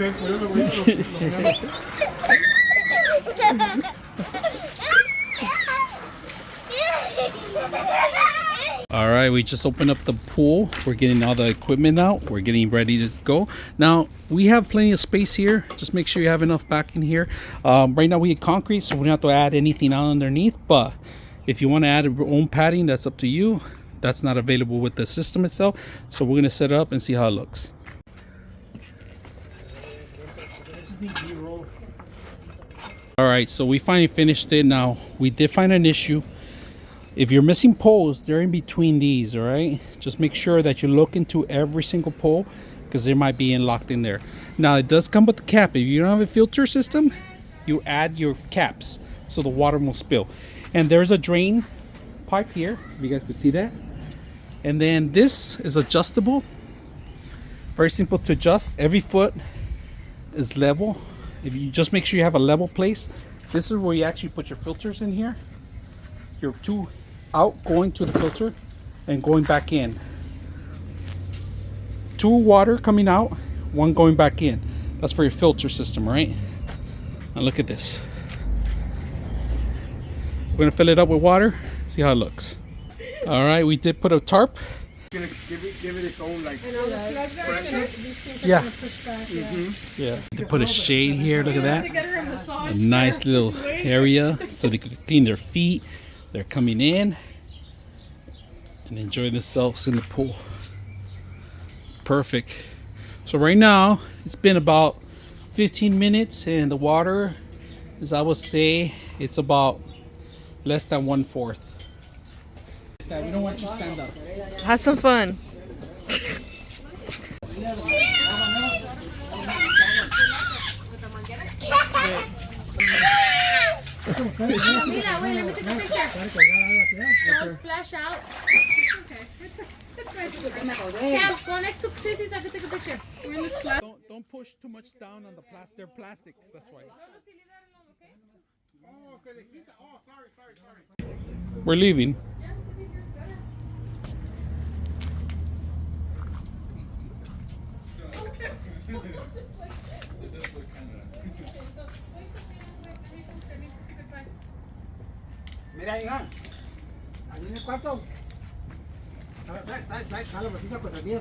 ustedes cuidando los niños. All right, we just opened up the pool. We're getting all the equipment out. We're getting ready to go. Now, we have plenty of space here. Just make sure you have enough back in here. Right now we have concrete, so we don't have to add anything out underneath. But if you want to add your own padding, that's up to you. That's not available with the system itself. So we're going to set it up and see how it looks. All right, so we finally finished it. Now, we did find an issue. If you're missing poles, they're in between these, all right? Just make sure that you look into every single pole because they might be locked in there. Now, it does come with the cap. If you don't have a filter system, you add your caps so the water won't spill. And there's a drain pipe here, if you guys can see that. And then this is adjustable. Very simple to adjust. Every foot is level. If you just make sure you have a level place. This is where you actually put your filters in here. Your two out going to the filter and going back in. Two water coming out, one going back in. That's for your filter system, right? Now look at this. We're gonna fill it up with water, see how it looks. All right, we did put a tarp. Give it its own like pressure. Yeah. Yeah. They put a shade here, look at that. A nice little area so they could clean their feet. They're coming in and enjoy themselves in the pool. Perfect. So right now it's been about 15 minutes and the water, as I would say, it's about less than 1/4. We don't want you to stand up. Have some fun. Mira, wait, let me take a picture. Don't splash out. It's okay. Yeah, go next to Sissy so I can take a picture. We're in the splash. Don't push too much down on the plastic. They're plastic. That's why. We're leaving. Mira, hija, ahí en el cuarto. Trae la bolsita, pues, a mí,